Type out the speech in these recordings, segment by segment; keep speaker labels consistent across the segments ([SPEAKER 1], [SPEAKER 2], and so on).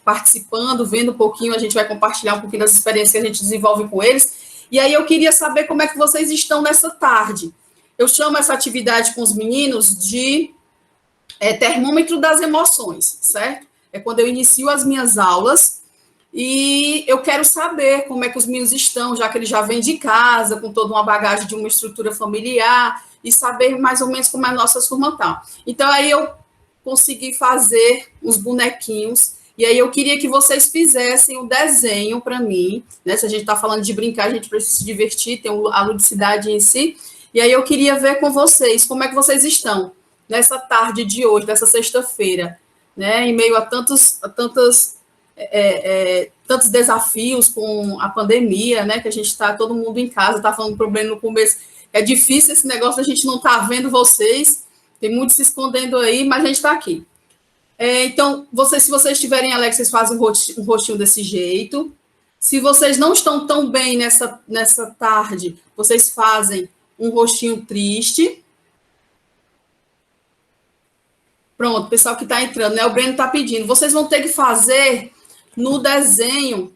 [SPEAKER 1] participando, vendo um pouquinho, a gente vai compartilhar um pouquinho das experiências que a gente desenvolve com eles. E aí eu queria saber como é que vocês estão nessa tarde. Eu chamo essa atividade com os meninos de termômetro das emoções, certo? É quando eu inicio as minhas aulas e eu quero saber como é que os meninos estão, já que eles já vêm de casa, com toda uma bagagem de uma estrutura familiar, e saber mais ou menos como é a nossa turma está. Então, aí eu consegui fazer uns bonequinhos, e aí eu queria que vocês fizessem o desenho para mim, né? Se a gente está falando de brincar, a gente precisa se divertir, tem a ludicidade em si, e aí eu queria ver com vocês como é que vocês estão nessa tarde de hoje, dessa sexta-feira, né? Em meio a tantos desafios com a pandemia, né? Que a gente está todo mundo em casa, está falando problema no começo. É difícil esse negócio, a gente não está vendo vocês, tem muitos se escondendo aí, mas a gente está aqui. Então, se vocês estiverem alegres, vocês fazem um rostinho desse jeito. Se vocês não estão tão bem nessa tarde, vocês fazem um rostinho triste. Pronto, pessoal que está entrando, né? O Breno está pedindo. Vocês vão ter que fazer no desenho,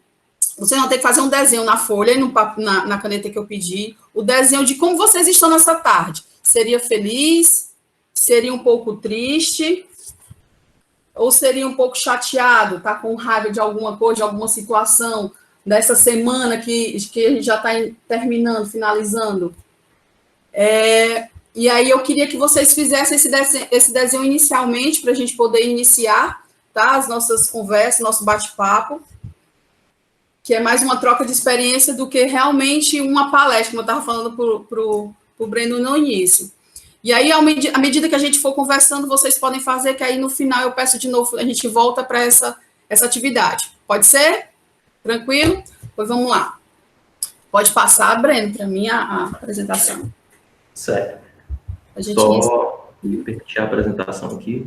[SPEAKER 1] vocês vão ter que fazer um desenho na folha, na caneta que eu pedi, o desenho de como vocês estão nessa tarde. Seria feliz? Seria um pouco triste? Ou seria um pouco chateado? Tá com raiva de alguma coisa, de alguma situação, dessa semana que a gente já está terminando, finalizando? E aí eu queria que vocês fizessem esse desenho inicialmente, para a gente poder iniciar, tá? As nossas conversas, nosso bate-papo, que é mais uma troca de experiência do que realmente uma palestra, como eu estava falando para o Breno no início. E aí, à medida que a gente for conversando, vocês podem fazer, que aí no final eu peço de novo, a gente volta para essa atividade. Pode ser? Tranquilo? Pois vamos lá. Pode passar, Breno, para mim a apresentação.
[SPEAKER 2] Certo. Só repetir a apresentação aqui.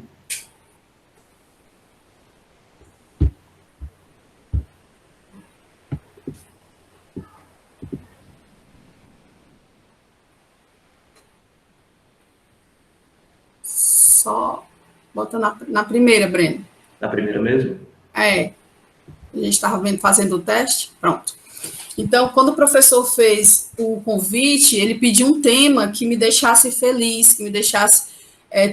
[SPEAKER 1] Só bota na primeira, Breno.
[SPEAKER 2] Na primeira mesmo?
[SPEAKER 1] A gente estava fazendo o teste. Pronto. Então, quando o professor fez o convite, ele pediu um tema que me deixasse feliz, que me deixasse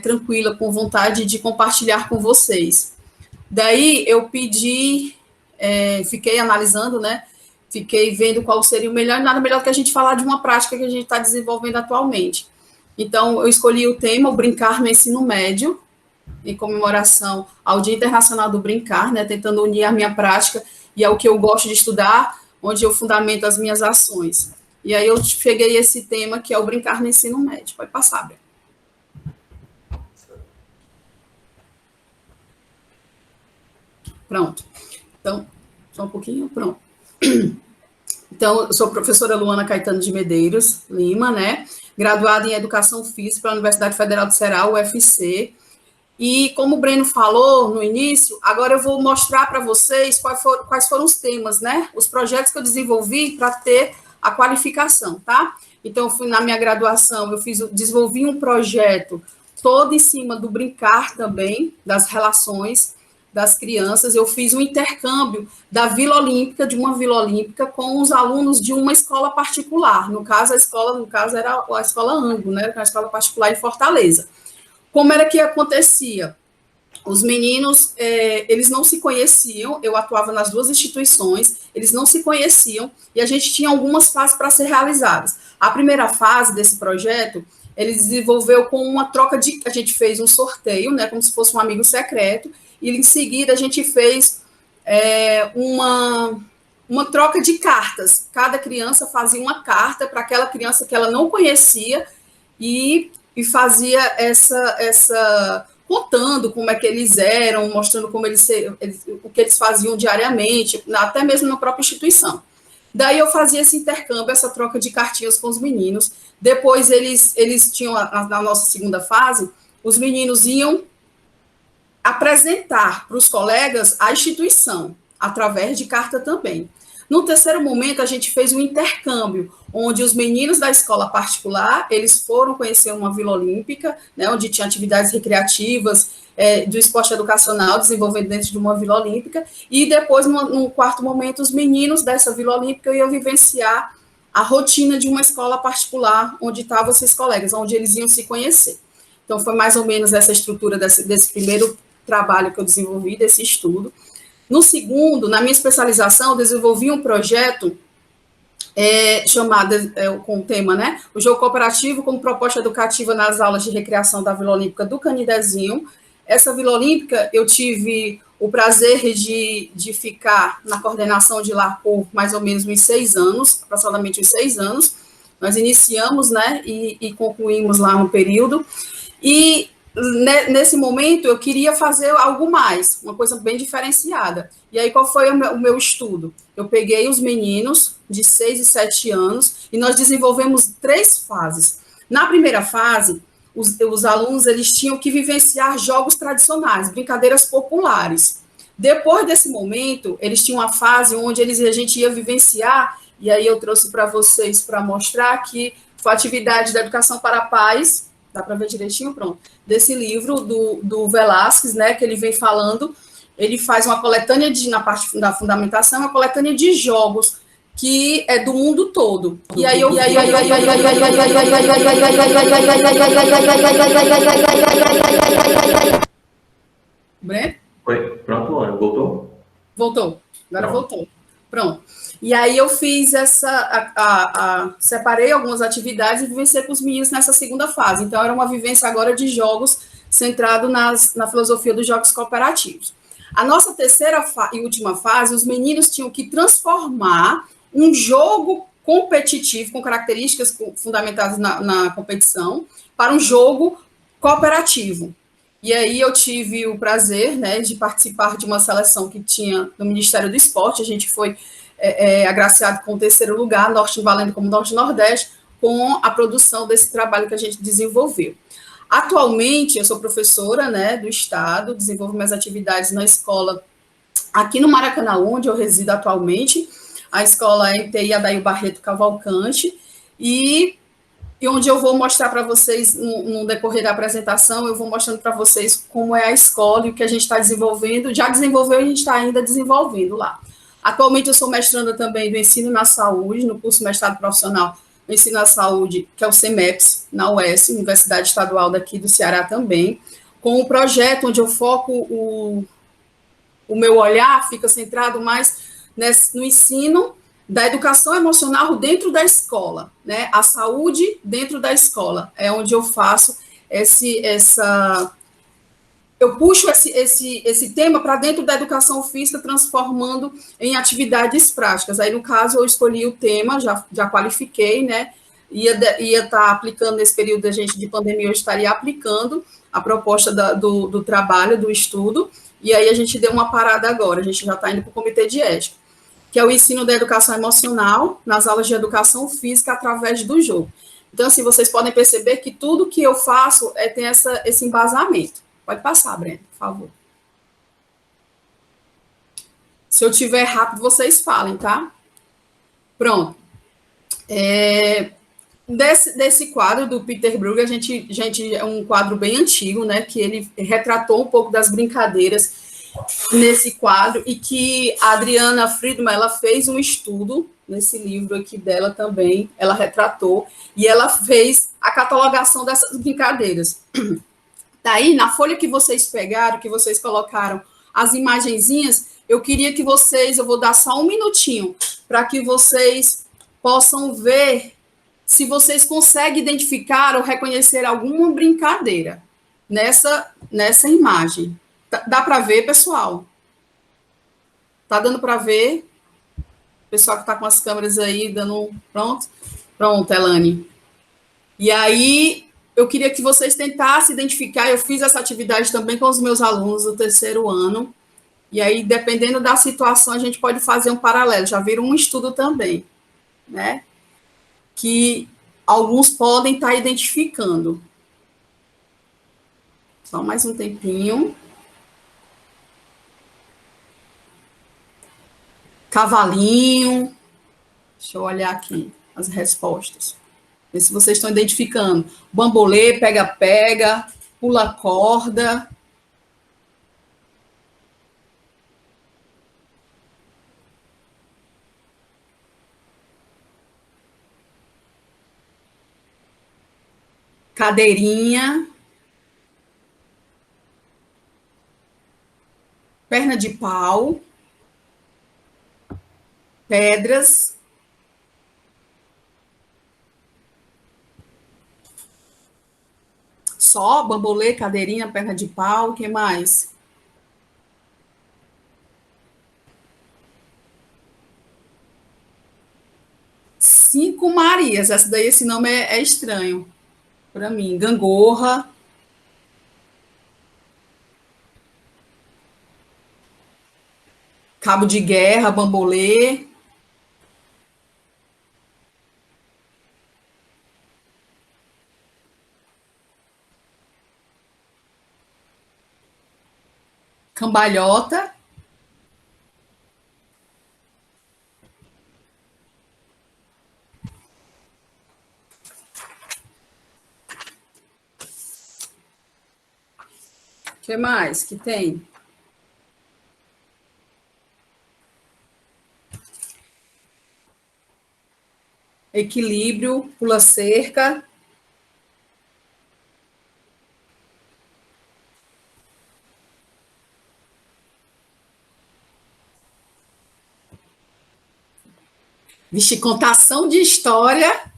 [SPEAKER 1] tranquila, com vontade de compartilhar com vocês. Daí, eu pedi, fiquei analisando, né? Fiquei vendo qual seria o melhor, nada melhor que a gente falar de uma prática que a gente está desenvolvendo atualmente. Então, eu escolhi o tema, o brincar no ensino médio, em comemoração ao Dia Internacional do Brincar, né? Tentando unir a minha prática e ao que eu gosto de estudar, onde eu fundamento as minhas ações. E aí eu peguei esse tema, que é o brincar no ensino médio. Pode passar, Breno. Pronto. Então, só um pouquinho, pronto. Então, eu sou a professora Luana Caetano de Medeiros Lima, né? Graduada em Educação Física pela Universidade Federal do Ceará, UFC. E como o Breno falou no início, agora eu vou mostrar para vocês quais foram os temas, né? Os projetos que eu desenvolvi para ter a qualificação, tá? Então, eu fui na minha graduação, desenvolvi um projeto todo em cima do brincar também, das relações das crianças. Eu fiz um intercâmbio da Vila Olímpica, de uma Vila Olímpica, com os alunos de uma escola particular. No caso, era a escola Anglo, né? Uma escola particular em Fortaleza. Como era que acontecia? Os meninos, eles não se conheciam, eu atuava nas duas instituições, eles não se conheciam, e a gente tinha algumas fases para ser realizadas. A primeira fase desse projeto, ele desenvolveu com uma troca a gente fez um sorteio, né, como se fosse um amigo secreto, e em seguida a gente fez uma troca de cartas. Cada criança fazia uma carta para aquela criança que ela não conhecia, e fazia essa contando como é que eles eram, mostrando como o que eles faziam diariamente, até mesmo na própria instituição. Daí eu fazia esse intercâmbio, essa troca de cartinhas com os meninos. Depois eles tinham, na nossa segunda fase, os meninos iam apresentar para os colegas a instituição, através de carta também. No terceiro momento, a gente fez um intercâmbio, onde os meninos da escola particular, eles foram conhecer uma Vila Olímpica, né, onde tinha atividades recreativas, do esporte educacional desenvolvido dentro de uma Vila Olímpica, e depois, no quarto momento, os meninos dessa Vila Olímpica iam vivenciar a rotina de uma escola particular, onde estavam esses colegas, onde eles iam se conhecer. Então, foi mais ou menos essa estrutura desse primeiro trabalho que eu desenvolvi, desse estudo. No segundo, na minha especialização, eu desenvolvi um projeto chamado, com o tema, né, o jogo cooperativo como proposta educativa nas aulas de recreação da Vila Olímpica do Canidezinho. Essa Vila Olímpica, eu tive o prazer de ficar na coordenação de lá por mais ou menos uns 6 anos, aproximadamente uns 6 anos. Nós iniciamos, né, e concluímos lá no período. E nesse momento eu queria fazer algo mais, uma coisa bem diferenciada. E aí qual foi o meu estudo? Eu peguei os meninos de 6 e 7 anos e nós desenvolvemos 3 fases. Na primeira fase, os alunos eles tinham que vivenciar jogos tradicionais, brincadeiras populares. Depois desse momento, eles tinham uma fase onde a gente ia vivenciar, e aí eu trouxe para vocês para mostrar que foi a atividade da educação para pais. Dá para ver direitinho? Pronto. Desse livro do Velázquez, né, que ele vem falando, ele faz uma coletânea na parte da fundamentação, uma coletânea de jogos que é do mundo todo. E aí eu... Breno?
[SPEAKER 2] Foi. Pronto, Luana, voltou?
[SPEAKER 1] Voltou. Agora voltou. Pronto. E aí eu fiz separei algumas atividades e vivenciei com os meninos nessa segunda fase. Então, era uma vivência agora de jogos centrado na filosofia dos jogos cooperativos. A nossa terceira e última fase, os meninos tinham que transformar um jogo competitivo, com características fundamentadas na competição, para um jogo cooperativo. E aí eu tive o prazer, né, de participar de uma seleção que tinha no Ministério do Esporte. A gente foi agraciado com o 3º lugar, Norte valendo como Norte-Nordeste, com a produção desse trabalho que a gente desenvolveu. Atualmente, eu sou professora, né, do Estado, desenvolvo minhas atividades na escola aqui no Maracanã, onde eu resido atualmente. A escola é MTI Adair Barreto Cavalcante, e onde eu vou mostrar para vocês, no decorrer da apresentação, eu vou mostrando para vocês como é a escola e o que a gente está desenvolvendo, já desenvolveu e a gente está ainda desenvolvendo lá. Atualmente eu sou mestranda também do Ensino na Saúde, no curso mestrado profissional do Ensino na Saúde, que é o CEMEPS, na UES, Universidade Estadual daqui do Ceará também, com um projeto onde eu foco o meu olhar, fica centrado mais no ensino da educação emocional dentro da escola, né? A saúde dentro da escola, é onde eu faço eu puxo esse tema para dentro da educação física, transformando em atividades práticas. Aí, no caso, eu escolhi o tema, já qualifiquei, né? Ia estar aplicando nesse período da gente de pandemia, eu estaria aplicando a proposta do trabalho, do estudo, e aí a gente deu uma parada agora, a gente já está indo para o comitê de ética, que é o ensino da educação emocional nas aulas de educação física através do jogo. Então, assim, vocês podem perceber que tudo que eu faço tem esse embasamento. Pode passar, Breno, por favor. Se eu tiver rápido, vocês falem, tá? Pronto. Desse quadro do Peter Bruegel, a gente é um quadro bem antigo, né? Que ele retratou um pouco das brincadeiras nesse quadro, e que a Adriana Friedman, ela fez um estudo nesse livro aqui dela também, ela retratou, e ela fez a catalogação dessas brincadeiras. Daí, na folha que vocês pegaram, que vocês colocaram as imagenzinhas, eu queria que eu vou dar só um minutinho, para que vocês possam ver se vocês conseguem identificar ou reconhecer alguma brincadeira nessa imagem. Dá para ver, pessoal? Tá dando para ver? O pessoal que está com as câmeras aí, dando... Pronto? Pronto, Elane. E aí, eu queria que vocês tentassem identificar, eu fiz essa atividade também com os meus alunos do 3º ano, e aí, dependendo da situação, a gente pode fazer um paralelo, já viram um estudo também, né? Que alguns podem estar identificando. Só mais um tempinho. Cavalinho. Deixa eu olhar aqui as respostas. Ver se vocês estão identificando. Bambolê, pega-pega, pula corda. Cadeirinha. Perna de pau. Pedras. Só bambolê, cadeirinha, perna de pau, o que mais? Cinco Marias, essa daí, esse nome é estranho para mim. Gangorra. Cabo de guerra, bambolê. Cambalhota. O que mais que tem? Equilíbrio, pula cerca. Vixe, contação de história.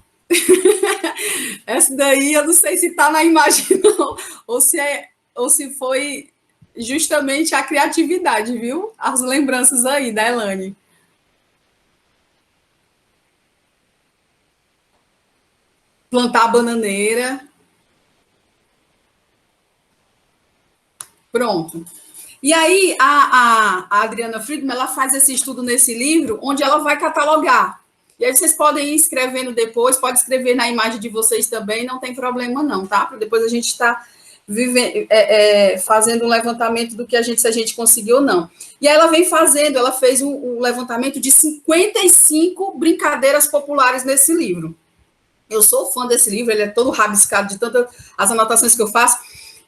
[SPEAKER 1] Essa daí eu não sei se está na imagem, não, ou se foi justamente a criatividade, viu? As lembranças aí da Elane. Plantar a bananeira. Pronto. E aí, a Adriana Friedman, ela faz esse estudo nesse livro, onde ela vai catalogar. E aí vocês podem ir escrevendo depois, pode escrever na imagem de vocês também, não tem problema não, tá? Para depois a gente está fazendo um levantamento do que se a gente conseguiu ou não. E aí ela vem fazendo, ela fez um levantamento de 55 brincadeiras populares nesse livro. Eu sou fã desse livro, ele é todo rabiscado de tantas as anotações que eu faço.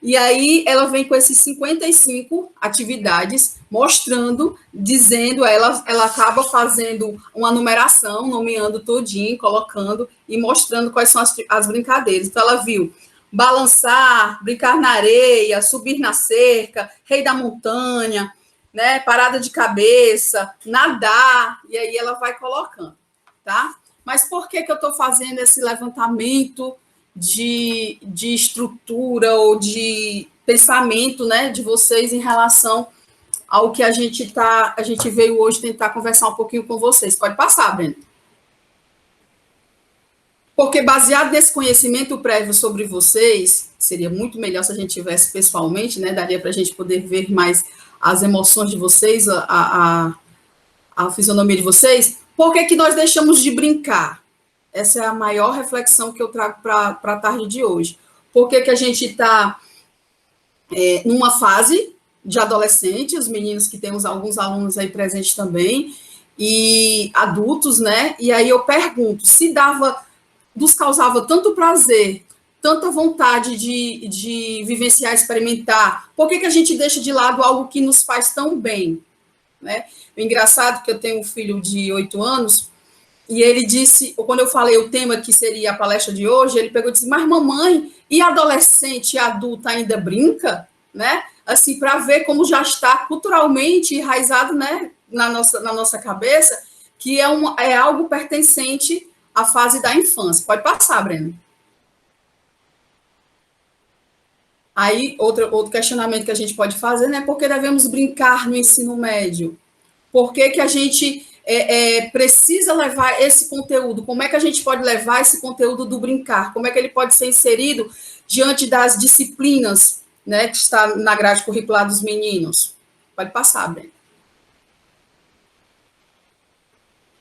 [SPEAKER 1] E aí ela vem com esses 55 atividades, mostrando, dizendo, ela acaba fazendo uma numeração, nomeando tudinho, colocando e mostrando quais são as brincadeiras. Então ela viu balançar, brincar na areia, subir na cerca, rei da montanha, né, parada de cabeça, nadar, e aí ela vai colocando, tá? Mas por que eu estou fazendo esse levantamento de estrutura ou de pensamento, né, de vocês em relação ao que a gente veio hoje tentar conversar um pouquinho com vocês? Pode passar, Breno. Porque baseado nesse conhecimento prévio sobre vocês, seria muito melhor se a gente tivesse pessoalmente, né, daria para a gente poder ver mais as emoções de vocês, a fisionomia de vocês. Por que nós deixamos de brincar? Essa é a maior reflexão que eu trago para a tarde de hoje. Por que a gente está numa fase de adolescente, os meninos que temos alguns alunos aí presentes também, e adultos, né? E aí eu pergunto, se nos causava tanto prazer, tanta vontade de vivenciar, experimentar, por que a gente deixa de lado algo que nos faz tão bem? Né? O engraçado é que eu tenho um filho de 8 anos, e ele disse, quando eu falei o tema que seria a palestra de hoje, ele pegou e disse, mas mamãe, e adolescente e adulta ainda brinca? Né? Assim, para ver como já está culturalmente enraizado, né, na nossa cabeça, que é algo pertencente à fase da infância. Pode passar, Breno. Aí, outro questionamento que a gente pode fazer, né? Por que devemos brincar no ensino médio? Por que a gente precisa levar esse conteúdo? Como é que a gente pode levar esse conteúdo do brincar? Como é que ele pode ser inserido diante das disciplinas, né, que está na grade curricular dos meninos? Pode passar, Breno.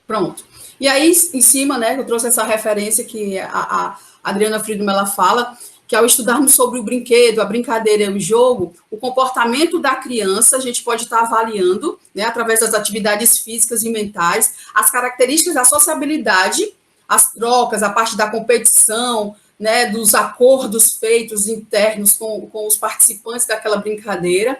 [SPEAKER 1] Pronto. E aí, em cima, né, eu trouxe essa referência que a Adriana Friedman ela fala, que ao estudarmos sobre o brinquedo, a brincadeira e o jogo, o comportamento da criança, a gente pode estar avaliando, né, através das atividades físicas e mentais, as características da sociabilidade, as trocas, a parte da competição, né, dos acordos feitos internos com os participantes daquela brincadeira.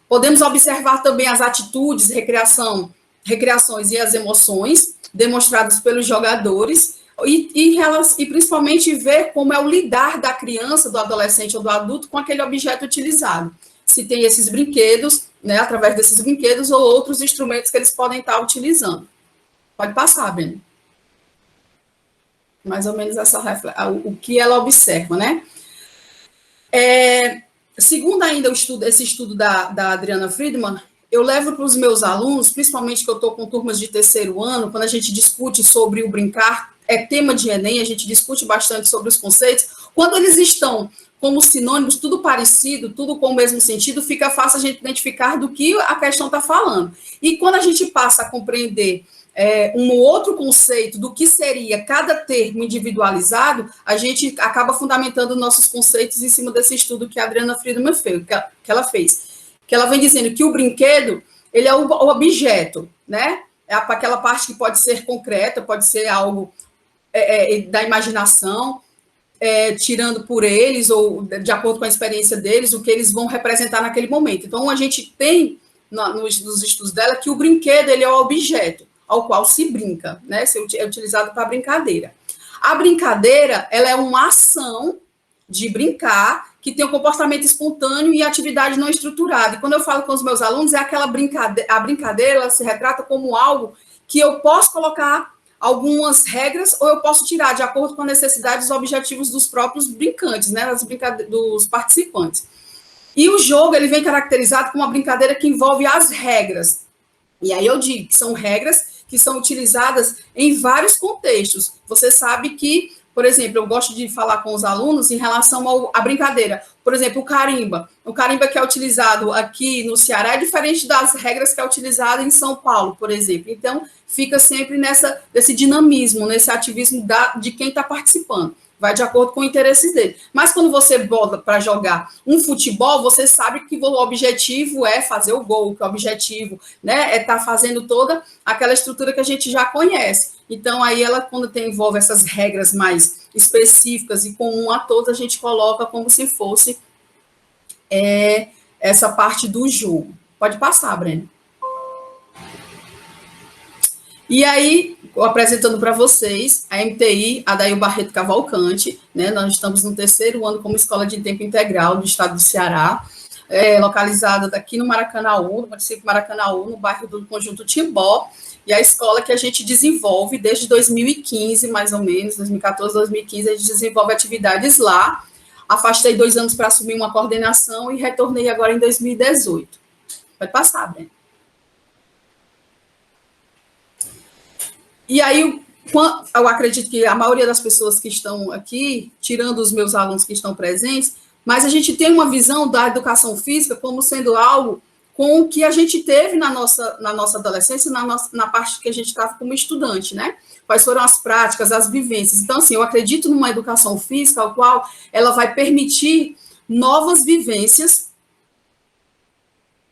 [SPEAKER 1] Podemos observar também as atitudes, recreações e as emoções demonstradas pelos jogadores e principalmente ver como é o lidar da criança, do adolescente ou do adulto com aquele objeto utilizado. Se tem esses brinquedos, né, através desses brinquedos ou outros instrumentos que eles podem estar utilizando. Pode passar, Breno. Mais ou menos o que ela observa, né? Segundo ainda esse estudo da Adriana Friedman, eu levo para os meus alunos, principalmente que eu estou com turmas de terceiro ano, quando a gente discute sobre o brincar, é tema de Enem, a gente discute bastante sobre os conceitos, quando eles estão como sinônimos, tudo parecido, tudo com o mesmo sentido, fica fácil a gente identificar do que a questão está falando. E quando a gente passa a compreender um outro conceito do que seria cada termo individualizado, a gente acaba fundamentando nossos conceitos em cima desse estudo que a Adriana Friedman fez, que ela fez. Que ela vem dizendo que o brinquedo, ele é o objeto, né? É aquela parte que pode ser concreta, pode ser algo da imaginação, tirando por eles, ou de acordo com a experiência deles, o que eles vão representar naquele momento. Então, a gente tem, nos estudos dela, que o brinquedo, ele é o objeto ao qual se brinca, né? É utilizado para brincadeira. A brincadeira, ela é uma ação de brincar, que tem um comportamento espontâneo e atividade não estruturada. E quando eu falo com os meus alunos, é aquela brincadeira, a brincadeira, ela se retrata como algo que eu posso colocar algumas regras ou eu posso tirar de acordo com a necessidade dos objetivos dos próprios brincantes, né, dos participantes. E o jogo, ele vem caracterizado como uma brincadeira que envolve as regras. E aí eu digo que são regras que são utilizadas em vários contextos. Você sabe que, por exemplo, eu gosto de falar com os alunos em relação à brincadeira. Por exemplo, o carimba. O carimba que é utilizado aqui no Ceará é diferente das regras que é utilizado em São Paulo, por exemplo. Então, fica sempre nesse dinamismo, nesse ativismo de quem está participando. Vai de acordo com o interesse dele. Mas quando você bota para jogar um futebol, você sabe que o objetivo é fazer o gol, que o objetivo, né, é estar fazendo toda aquela estrutura que a gente já conhece. Então, aí ela, quando envolve essas regras mais específicas e comum a todos, a gente coloca como se fosse essa parte do jogo. Pode passar, Breno. E aí, apresentando para vocês a MTI Adair Barreto Cavalcante, né? Nós estamos no terceiro ano como escola de tempo integral do estado do Ceará, localizada aqui no Maracanaú, no município de Maracanaú, no bairro do Conjunto Timbó, e a escola que a gente desenvolve desde 2015, mais ou menos, 2014, 2015, a gente desenvolve atividades lá. Afastei 2 anos para assumir uma coordenação e retornei agora em 2018. Pode passar, Breno. E aí, eu acredito que a maioria das pessoas que estão aqui, tirando os meus alunos que estão presentes, mas a gente tem uma visão da educação física como sendo algo com o que a gente teve na nossa adolescência, na parte que a gente estava como estudante, né? Quais foram as práticas, as vivências. Então, assim, eu acredito numa educação física, a qual ela vai permitir novas vivências.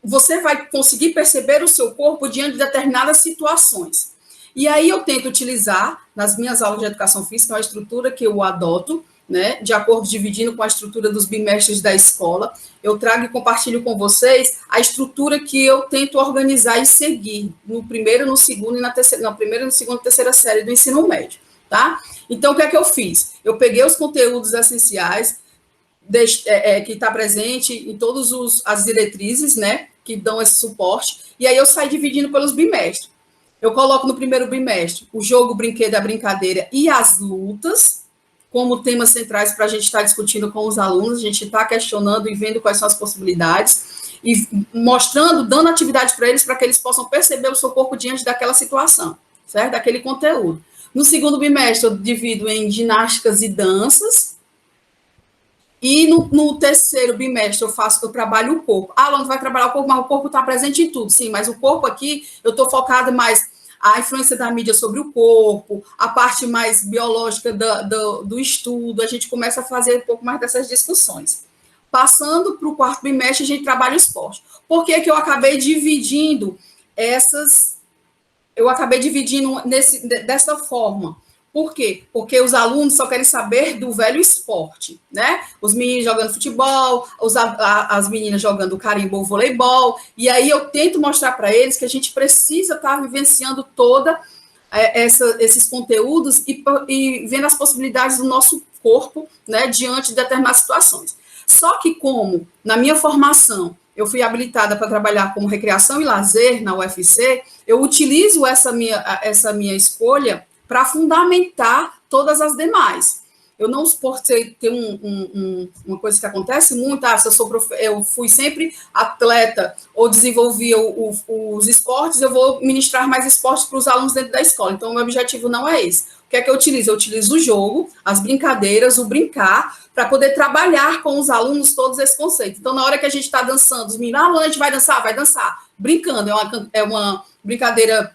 [SPEAKER 1] Você vai conseguir perceber o seu corpo diante de determinadas situações. E aí eu tento utilizar, nas minhas aulas de educação física, uma estrutura que eu adoto, né, de acordo, dividindo com a estrutura dos bimestres da escola. Eu trago e compartilho com vocês a estrutura que eu tento organizar e seguir no primeiro, no segundo e na primeira, no segundo e terceira série do ensino médio, tá? Então, o que é que eu fiz? Eu peguei os conteúdos essenciais, que está presente em todas as diretrizes, né, que dão esse suporte, e aí eu saio dividindo pelos bimestres. Eu coloco no primeiro bimestre o jogo, o brinquedo, a brincadeira e as lutas como temas centrais para a gente estar discutindo com os alunos, a gente está questionando e vendo quais são as possibilidades e mostrando, dando atividade para eles que eles possam perceber o seu corpo diante daquela situação, certo? Daquele conteúdo. No segundo bimestre, eu divido em ginásticas e danças. E no terceiro bimestre eu trabalho o corpo. Ah, Alana, vai trabalhar o corpo, mas o corpo está presente em tudo. Sim, mas o corpo aqui, eu estou focada mais a influência da mídia sobre o corpo, a parte mais biológica do estudo, a gente começa a fazer um pouco mais dessas discussões. Passando para o quarto bimestre, a gente trabalha o esporte. Por que que eu acabei dividindo dessa forma? Por quê? Porque os alunos só querem saber do velho esporte, né? Os meninos jogando futebol, as meninas jogando carimbo ou voleibol, e aí eu tento mostrar para eles que a gente precisa estar vivenciando toda esses conteúdos e vendo as possibilidades do nosso corpo, né, diante de determinadas situações. Só que como, na minha formação, eu fui habilitada para trabalhar como recreação e lazer na UFC, eu utilizo essa minha escolha para fundamentar todas as demais. Eu não por ter uma coisa que acontece muito, se eu fui sempre atleta ou desenvolvi os esportes, eu vou ministrar mais esportes para os alunos dentro da escola. Então, o meu objetivo não é esse. O que é que eu utilizo? Eu utilizo o jogo, as brincadeiras, o brincar, para poder trabalhar com os alunos todos esse conceito. Então, na hora que a gente está dançando, os meninos, a gente vai dançar, brincando, é uma brincadeira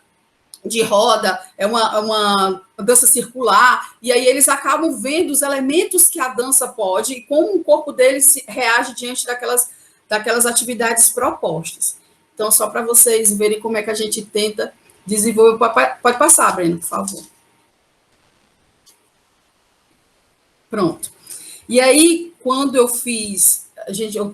[SPEAKER 1] de roda, é uma dança circular, e aí eles acabam vendo os elementos que a dança pode e como o corpo deles reage diante daquelas atividades propostas. Então, só para vocês verem como é que a gente tenta desenvolver. Pode passar, Breno, por favor. Pronto. E aí, quando eu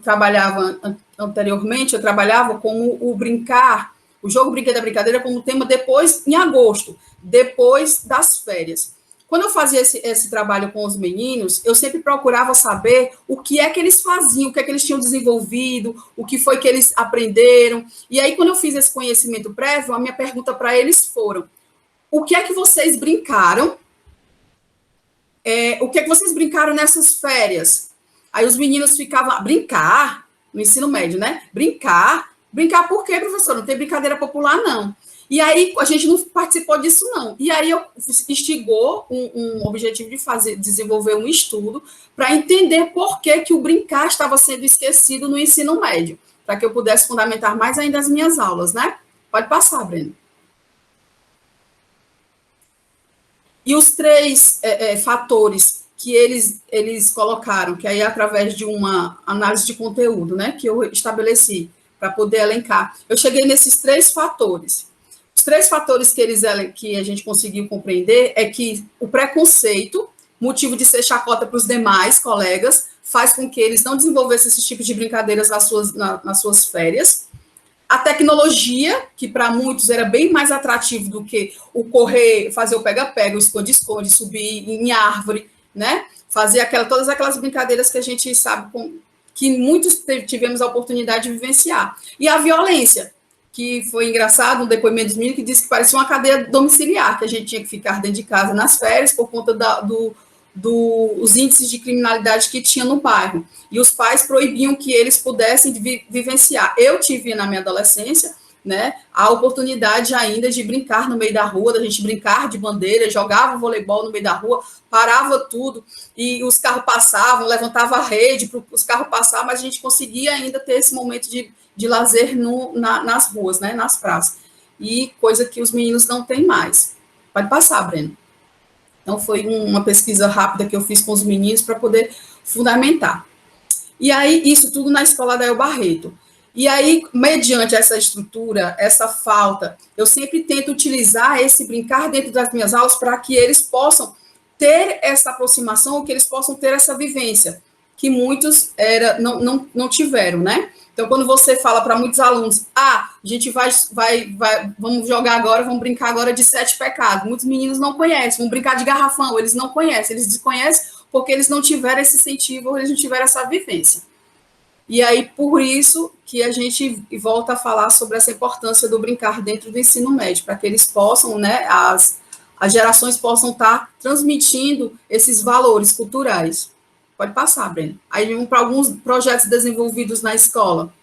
[SPEAKER 1] trabalhava anteriormente, eu trabalhava como o brincar, o jogo Brinquedo da Brincadeira como tema depois, em agosto, depois das férias. Quando eu fazia esse trabalho com os meninos, eu sempre procurava saber o que é que eles faziam, o que é que eles tinham desenvolvido, o que foi que eles aprenderam. E aí, quando eu fiz esse conhecimento prévio, a minha pergunta para eles foram: o que é que vocês brincaram? O que é que vocês brincaram nessas férias? Aí os meninos ficavam, brincar, no ensino médio, né? Brincar por quê, professor? Não tem brincadeira popular, não. E aí a gente não participou disso, não. E aí eu instigou um objetivo de desenvolver um estudo para entender por que o brincar estava sendo esquecido no ensino médio, para que eu pudesse fundamentar mais ainda as minhas aulas, né? Pode passar, Breno. E os 3 fatores que eles colocaram, que aí através de uma análise de conteúdo, né, que eu estabeleci para poder elencar, eu cheguei nesses 3 fatores. Os 3 fatores que a gente conseguiu compreender é que o preconceito, motivo de ser chacota para os demais colegas, faz com que eles não desenvolvessem esses tipos de brincadeiras nas suas férias. A tecnologia, que para muitos era bem mais atrativo do que o correr, fazer o pega-pega, o esconde-esconde, subir em árvore, né? Fazer todas aquelas brincadeiras que a gente sabe que muitos tivemos a oportunidade de vivenciar. E a violência, que foi engraçado, um depoimento dos meninos que disse que parecia uma cadeia domiciliar, que a gente tinha que ficar dentro de casa nas férias por conta dos índices de criminalidade que tinha no bairro. E os pais proibiam que eles pudessem vivenciar. Eu tive, na minha adolescência, né, a oportunidade ainda de brincar no meio da rua, da gente brincar de bandeira, jogava voleibol no meio da rua, parava tudo, e os carros passavam, levantava a rede para os carros passar, mas a gente conseguia ainda ter esse momento de lazer nas ruas, né, nas praças. E coisa que os meninos não têm mais. Pode passar, Breno. Então, foi uma pesquisa rápida que eu fiz com os meninos para poder fundamentar. E aí, isso tudo na escola Adael Barreto. E aí, mediante essa estrutura, essa falta, eu sempre tento utilizar esse brincar dentro das minhas aulas para que eles possam ter essa aproximação, ou que eles possam ter essa vivência, que muitos não tiveram, né? Então, quando você fala para muitos alunos, a gente vamos jogar agora, vamos brincar agora de 7 pecados. Muitos meninos não conhecem, vão brincar de garrafão, eles não conhecem, eles desconhecem porque eles não tiveram esse incentivo, eles não tiveram essa vivência. E aí, por isso que a gente volta a falar sobre essa importância do brincar dentro do ensino médio, para que eles possam, né, as gerações possam estar transmitindo esses valores culturais. Pode passar, Breno. Aí vamos para alguns projetos desenvolvidos na escola,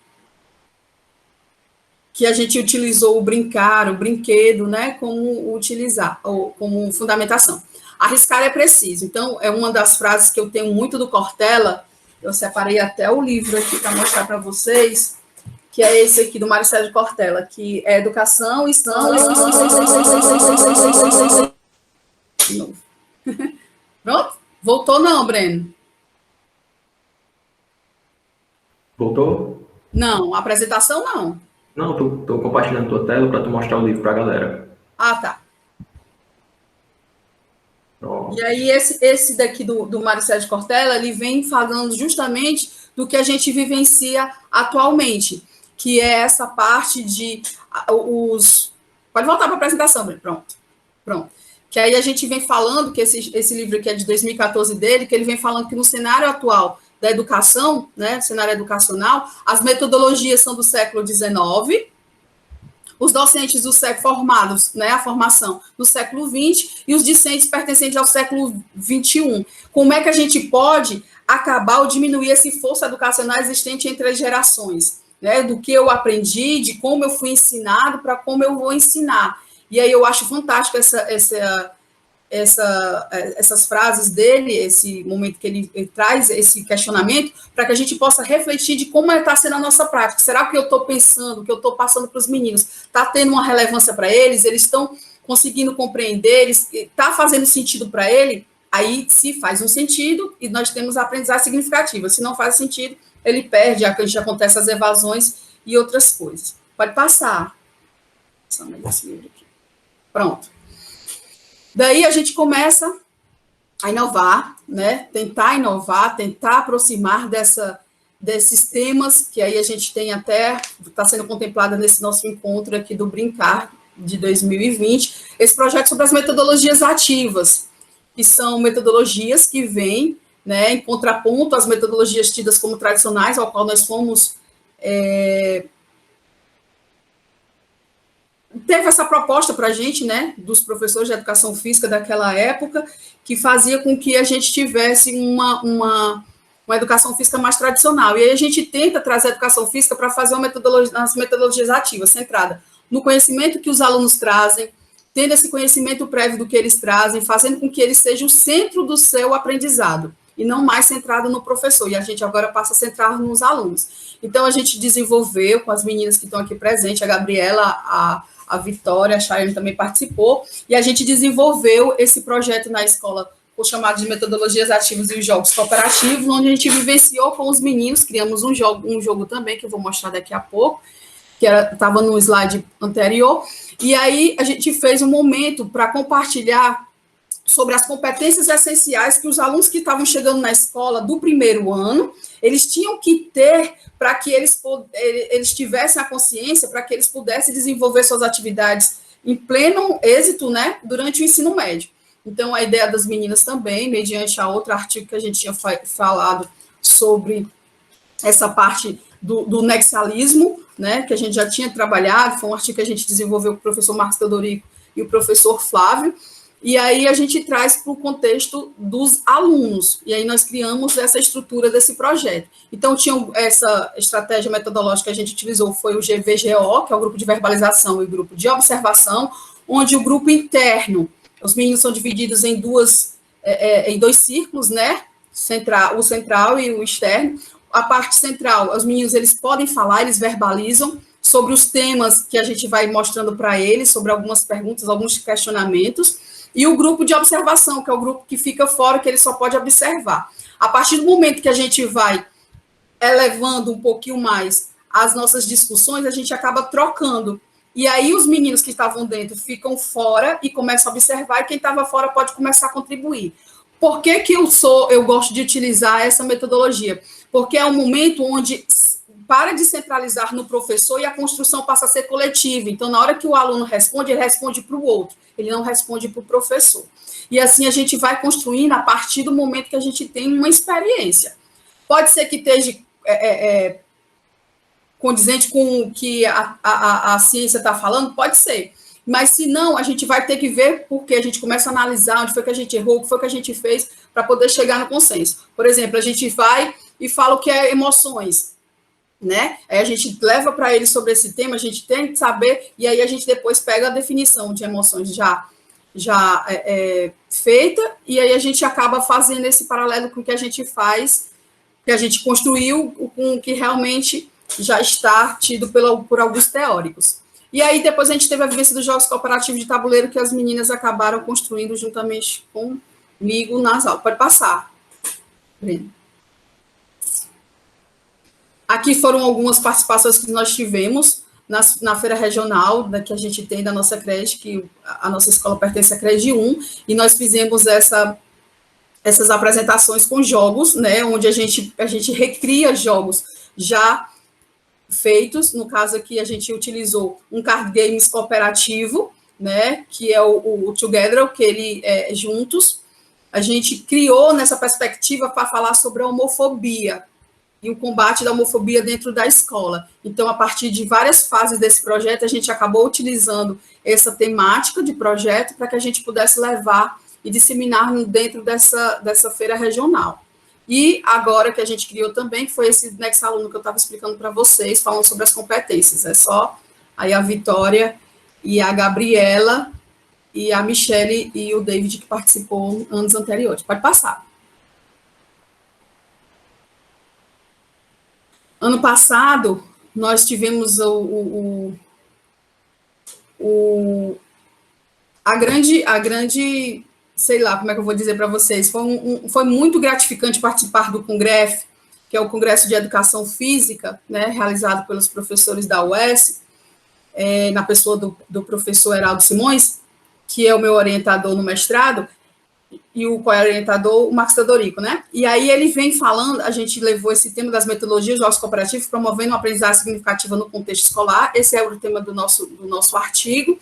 [SPEAKER 1] que a gente utilizou o brincar, o brinquedo, né, como fundamentação. Arriscar é preciso. Então, é uma das frases que eu tenho muito do Cortella. Eu separei até o livro aqui para mostrar para vocês, que é esse aqui do Mário Sérgio Cortella, que é educação, de novo. Pronto? Voltou não, Breno?
[SPEAKER 2] Voltou?
[SPEAKER 1] Não, a apresentação não.
[SPEAKER 2] Não, tô compartilhando tua tela para tu mostrar o livro para a galera.
[SPEAKER 1] Ah, tá.
[SPEAKER 2] Pronto.
[SPEAKER 1] E aí, esse daqui do Mário Sérgio Cortella, ele vem falando justamente do que a gente vivencia atualmente, que é essa parte de os... Pode voltar para a apresentação, Breno. Pronto. Que aí a gente vem falando, que esse livro aqui é de 2014 dele, que ele vem falando que no cenário atual da educação, né, cenário educacional, as metodologias são do século XIX, os docentes do século formados, né, a formação do século XX, e os discentes pertencentes ao século XXI. Como é que a gente pode acabar ou diminuir esse fosso educacional existente entre as gerações, né, do que eu aprendi, de como eu fui ensinado, para como eu vou ensinar. E aí eu acho fantástico essas frases dele, esse momento que ele traz esse questionamento, para que a gente possa refletir de como está sendo a nossa prática. Será que eu estou pensando, o que eu estou passando para os meninos, está tendo uma relevância para eles? Eles estão conseguindo compreender? Está fazendo sentido para ele? Aí, se faz um sentido, e nós temos a aprendizagem significativa. Se não faz sentido, ele perde, acontece as evasões e outras coisas. Pode passar. Esse livro aqui. Pronto. Daí a gente começa a inovar, né? Tentar inovar, tentar aproximar desses temas, que aí a gente tem até, está sendo contemplada nesse nosso encontro aqui do Brincar, de 2020, esse projeto sobre as metodologias ativas, que são metodologias que vêm, né, em contraponto às metodologias tidas como tradicionais, ao qual nós fomos... Teve essa proposta para a gente, né, dos professores de educação física daquela época, que fazia com que a gente tivesse uma educação física mais tradicional. E aí a gente tenta trazer a educação física para fazer as metodologias ativas, centrada no conhecimento que os alunos trazem, tendo esse conhecimento prévio do que eles trazem, fazendo com que eles sejam o centro do seu aprendizado, e não mais centrado no professor. E a gente agora passa a centrar nos alunos. Então, a gente desenvolveu com as meninas que estão aqui presentes, a Gabriela, a Vitória, a Chayane também participou, e a gente desenvolveu esse projeto na escola, o chamado de metodologias ativas e os jogos cooperativos, onde a gente vivenciou com os meninos, criamos um jogo também, que eu vou mostrar daqui a pouco, que estava no slide anterior, e aí a gente fez um momento para compartilhar sobre as competências essenciais que os alunos que estavam chegando na escola do primeiro ano, eles tinham que ter para que eles tivessem a consciência, para que eles pudessem desenvolver suas atividades em pleno êxito, né, durante o ensino médio. Então, a ideia das meninas também, mediante a outro artigo que a gente tinha falado sobre essa parte do nexialismo, né, que a gente já tinha trabalhado, foi um artigo que a gente desenvolveu com o professor Marcos Teodorico e o professor Flávio, e aí a gente traz para o contexto dos alunos, e aí nós criamos essa estrutura desse projeto. Então, tinha essa estratégia metodológica que a gente utilizou, foi o GVGO, que é o grupo de verbalização e o grupo de observação, onde o grupo interno, os meninos são divididos em dois círculos, né, o central e o externo. A parte central, os meninos, eles podem falar, eles verbalizam sobre os temas que a gente vai mostrando para eles, sobre algumas perguntas, alguns questionamentos, e o grupo de observação, que é o grupo que fica fora, que ele só pode observar. A partir do momento que a gente vai elevando um pouquinho mais as nossas discussões, a gente acaba trocando. E aí os meninos que estavam dentro ficam fora e começam a observar, e quem estava fora pode começar a contribuir. Por que eu gosto de utilizar essa metodologia? Porque é um momento onde para de centralizar no professor e a construção passa a ser coletiva. Então, na hora que o aluno responde, ele responde para o outro, ele não responde para o professor. E assim a gente vai construindo a partir do momento que a gente tem uma experiência. Pode ser que esteja condizente com o que a ciência está falando? Pode ser. Mas, se não, a gente vai ter que ver porque a gente começa a analisar onde foi que a gente errou, o que foi que a gente fez para poder chegar no consenso. Por exemplo, a gente vai e fala o que é emoções, né? Aí a gente leva para ele sobre esse tema, a gente tem que saber, e aí a gente depois pega a definição de emoções já feita, e aí a gente acaba fazendo esse paralelo com o que a gente faz, que a gente construiu, com o que realmente já está tido por alguns teóricos. E aí, depois a gente teve a vivência dos jogos cooperativos de tabuleiro que as meninas acabaram construindo juntamente comigo nas aulas. Pode passar, Breno. Aqui foram algumas participações que nós tivemos na feira regional que a gente tem da nossa creche, que a nossa escola pertence à creche 1, e nós fizemos essas apresentações com jogos, né, onde a gente recria jogos já feitos. No caso aqui, a gente utilizou um card games cooperativo, né, que é o Together, que ele é juntos. A gente criou nessa perspectiva para falar sobre a homofobia e o combate da homofobia dentro da escola. Então, a partir de várias fases desse projeto, a gente acabou utilizando essa temática de projeto para que a gente pudesse levar e disseminar dentro dessa feira regional. E agora que a gente criou também, que foi esse Next Aluno que eu estava explicando para vocês, falando sobre as competências. É só aí a Vitória e a Gabriela e a Michele e o David que participou anos anteriores. Pode passar. Ano passado, nós tivemos a grande, sei lá, como é que eu vou dizer para vocês, foi muito gratificante participar do Congref, que é o Congresso de Educação Física, né, realizado pelos professores da UES, na pessoa do professor Heraldo Simões, que é o meu orientador no mestrado, e o co-orientador, o Marcos Teodorico, né? E aí ele vem falando, a gente levou esse tema das metodologias dos jogos cooperativos, promovendo uma aprendizagem significativa no contexto escolar. Esse é o tema do nosso artigo.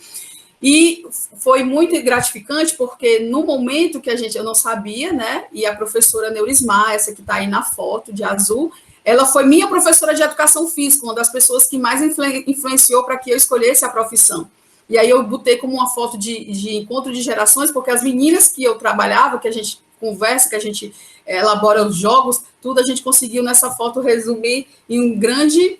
[SPEAKER 1] E foi muito gratificante, porque no momento que eu não sabia, né? E a professora Neurismar, essa que está aí na foto, de azul, ela foi minha professora de educação física, uma das pessoas que mais influenciou para que eu escolhesse a profissão. E aí eu botei como uma foto de encontro de gerações, porque as meninas que eu trabalhava, que a gente conversa, que a gente elabora os jogos, tudo a gente conseguiu nessa foto resumir em grandes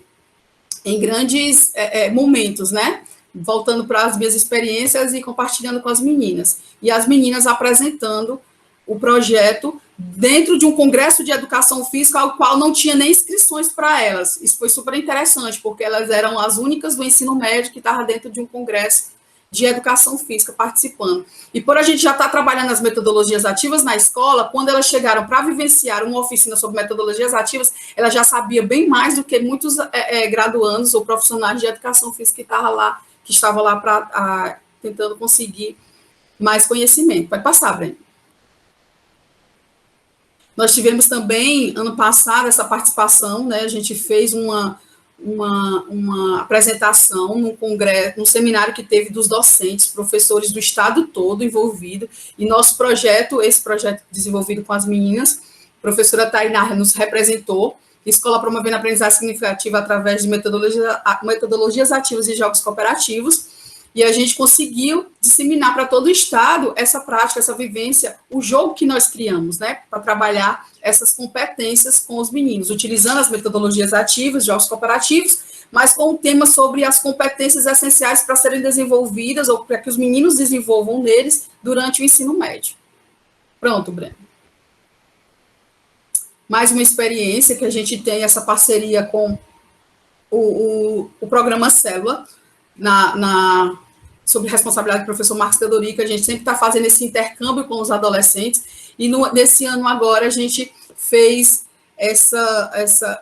[SPEAKER 1] momentos, né? Voltando para as minhas experiências e compartilhando com as meninas. E as meninas apresentando o projeto dentro de um congresso de educação física, ao qual não tinha nem inscrições para elas. Isso foi super interessante, porque elas eram as únicas do ensino médio que estavam dentro de um congresso de educação física participando. E por a gente já estar trabalhando as metodologias ativas na escola, quando elas chegaram para vivenciar uma oficina sobre metodologias ativas, ela já sabia bem mais do que muitos graduandos ou profissionais de educação física que estavam lá tentando conseguir mais conhecimento. Pode passar, Breno. Nós tivemos também, ano passado, essa participação, né? A gente fez uma apresentação num congresso, num seminário que teve dos docentes, professores do estado todo envolvido, e nosso projeto, esse projeto desenvolvido com as meninas, a professora Tainá nos representou, escola promovendo a aprendizagem significativa através de metodologias ativas e jogos cooperativos, e a gente conseguiu disseminar para todo o estado essa prática, essa vivência, o jogo que nós criamos, né, para trabalhar essas competências com os meninos, utilizando as metodologias ativas, jogos cooperativos, mas com o tema sobre as competências essenciais para serem desenvolvidas, ou para que os meninos desenvolvam neles durante o ensino médio. Pronto, Breno. Mais uma experiência que a gente tem, essa parceria com o programa Célula, sob responsabilidade do professor Marcos Teodorico, a gente sempre está fazendo esse intercâmbio com os adolescentes, e nesse ano agora a gente fez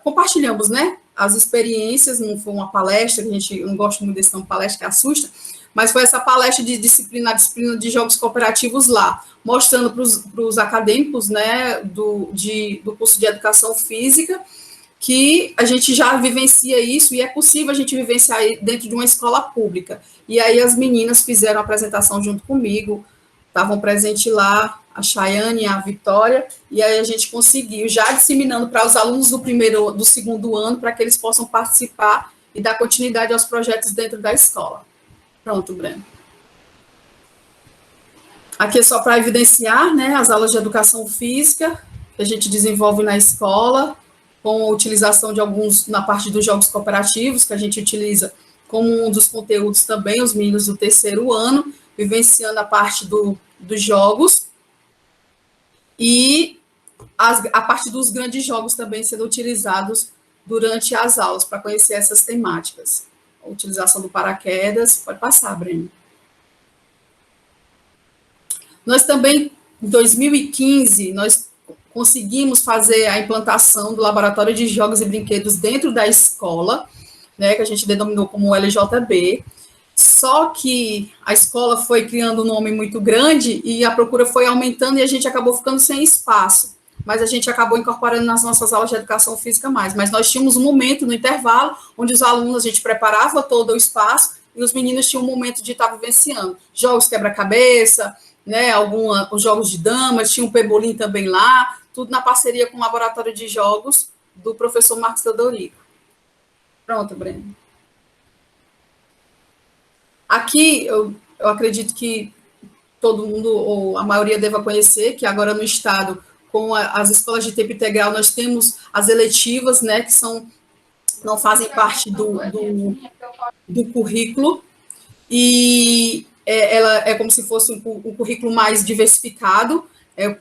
[SPEAKER 1] compartilhamos, né, as experiências, não foi uma palestra, eu não gosto muito desse nome palestra, que assusta, mas foi essa palestra de disciplina de jogos cooperativos lá, mostrando para os acadêmicos, né, do curso de educação física, que a gente já vivencia isso, e é possível a gente vivenciar dentro de uma escola pública. E aí as meninas fizeram a apresentação junto comigo, estavam presentes lá, a Chayane e a Vitória, e aí a gente conseguiu, já disseminando para os alunos do segundo ano, para que eles possam participar e dar continuidade aos projetos dentro da escola. Pronto, Breno. Aqui é só para evidenciar, né, as aulas de educação física que a gente desenvolve na escola, com a utilização de alguns, na parte dos jogos cooperativos, que a gente utiliza como um dos conteúdos também, os meninos do terceiro ano, vivenciando a parte dos jogos, e a parte dos grandes jogos também sendo utilizados durante as aulas, para conhecer essas temáticas. A utilização do paraquedas, pode passar, Breno. Nós também, em 2015, nós conseguimos fazer a implantação do Laboratório de Jogos e Brinquedos dentro da escola, né, que a gente denominou como LJB, só que a escola foi criando um nome muito grande e a procura foi aumentando e a gente acabou ficando sem espaço, mas a gente acabou incorporando nas nossas aulas de educação física mais, mas nós tínhamos um momento no intervalo, onde os alunos, a gente preparava todo o espaço e os meninos tinham um momento de estar vivenciando jogos quebra-cabeça, né, os jogos de damas, tinha um pebolim também lá, tudo na parceria com o Laboratório de Jogos do professor Marcos Teodorico. Pronto, Breno. Aqui, eu acredito que todo mundo, ou a maioria, deva conhecer, que agora no Estado, com as escolas de tempo integral, nós temos as eletivas, né, que não fazem parte do currículo, e ela é como se fosse um currículo mais diversificado,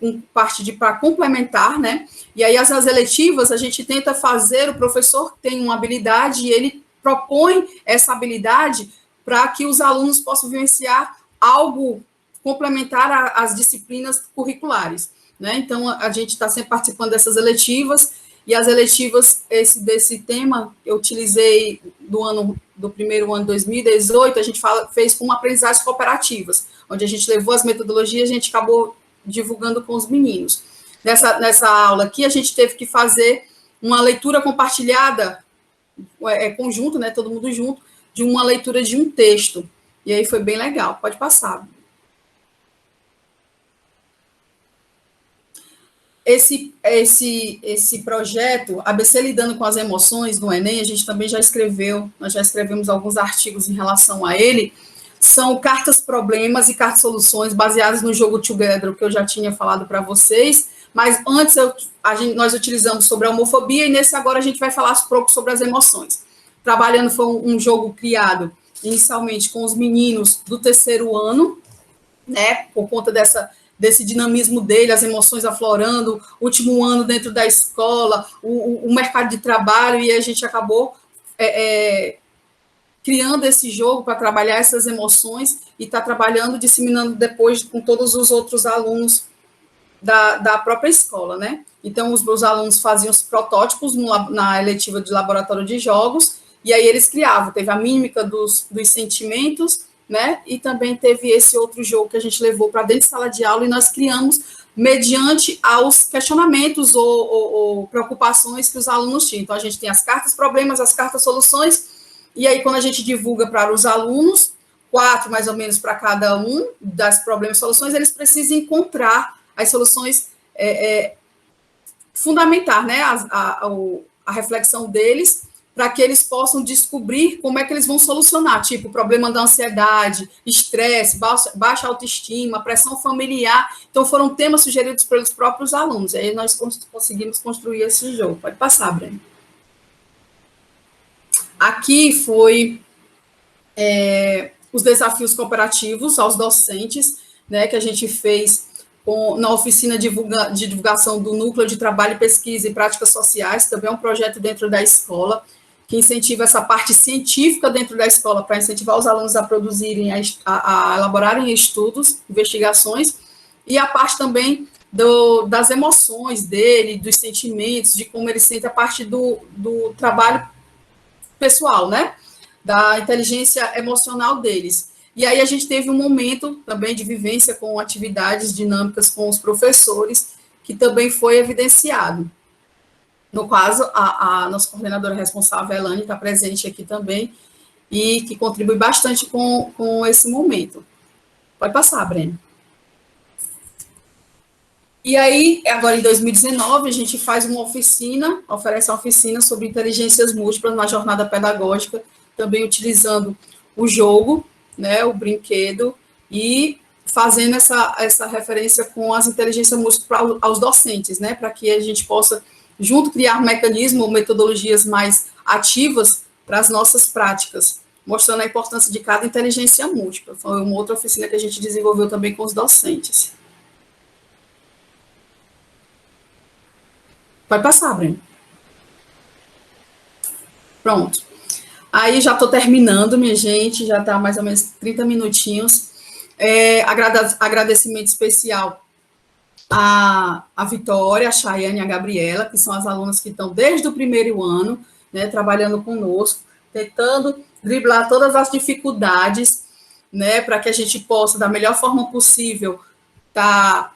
[SPEAKER 1] com parte para complementar, né? E aí as eletivas a gente tenta fazer, o professor tem uma habilidade e ele propõe essa habilidade para que os alunos possam vivenciar algo complementar às disciplinas curriculares, né? Então a gente está sempre participando dessas eletivas, e as eletivas desse tema eu utilizei do primeiro ano de 2018, a gente fez com aprendizagens cooperativas, onde a gente levou as metodologias e a gente acabou divulgando com os meninos. Nessa aula aqui, a gente teve que fazer uma leitura compartilhada, conjunto, né, todo mundo junto, de uma leitura de um texto. E aí foi bem legal. Pode passar. Esse projeto, ABC Lidando com as Emoções, no Enem, a gente também já escreveu, nós já escrevemos alguns artigos em relação a ele, são cartas problemas e cartas soluções baseadas no jogo Together, que eu já tinha falado para vocês, mas antes nós utilizamos sobre a homofobia, e nesse agora a gente vai falar um pouco sobre as emoções. Trabalhando, foi um jogo criado inicialmente com os meninos do terceiro ano, né, por conta desse dinamismo dele, as emoções aflorando, último ano dentro da escola, o mercado de trabalho, e a gente acabou criando esse jogo para trabalhar essas emoções e está trabalhando, disseminando depois com todos os outros alunos da própria escola, né? Então, os alunos faziam os protótipos na eletiva de laboratório de jogos, e aí eles criavam, teve a mímica dos sentimentos, né? E também teve esse outro jogo que a gente levou para dentro de sala de aula, e nós criamos mediante aos questionamentos ou preocupações que os alunos tinham. Então, a gente tem as cartas problemas, as cartas soluções, e aí quando a gente divulga para os alunos, 4 mais ou menos para cada um das problemas e soluções, eles precisam encontrar as soluções, fundamentar, né, a reflexão deles, para que eles possam descobrir como é que eles vão solucionar, tipo, problema da ansiedade, estresse, baixa autoestima, pressão familiar. Então, foram temas sugeridos pelos próprios alunos. Aí nós conseguimos construir esse jogo. Pode passar, Breno. Aqui foi os desafios cooperativos aos docentes, né, que a gente fez na oficina de divulgação do Núcleo de Trabalho, Pesquisa e Práticas Sociais, também é um projeto dentro da escola, que incentiva essa parte científica dentro da escola, para incentivar os alunos a produzirem, a elaborarem estudos, investigações, e a parte também das emoções dele, dos sentimentos, de como ele sente a parte do trabalho pessoal, né? Da inteligência emocional deles. E aí a gente teve um momento também de vivência com atividades dinâmicas com os professores, que também foi evidenciado. No caso, a nossa coordenadora responsável, a Elane, está presente aqui também, e que contribui bastante com esse momento. Pode passar, Breno. E aí, agora em 2019, a gente faz uma oficina, oferece uma oficina sobre inteligências múltiplas na jornada pedagógica, também utilizando o jogo, né, o brinquedo, e fazendo essa referência com as inteligências múltiplas aos docentes, né, para que a gente possa, junto, criar mecanismos ou metodologias mais ativas para as nossas práticas, mostrando a importância de cada inteligência múltipla. Foi uma outra oficina que a gente desenvolveu também com os docentes. Pode passar, Breno. Pronto. Aí já estou terminando, minha gente, já está mais ou menos 30 minutinhos. Agradecimento especial a Vitória, a Chayane e a Gabriela, que são as alunas que estão desde o primeiro ano, né, trabalhando conosco, tentando driblar todas as dificuldades, né, para que a gente possa, da melhor forma possível, estar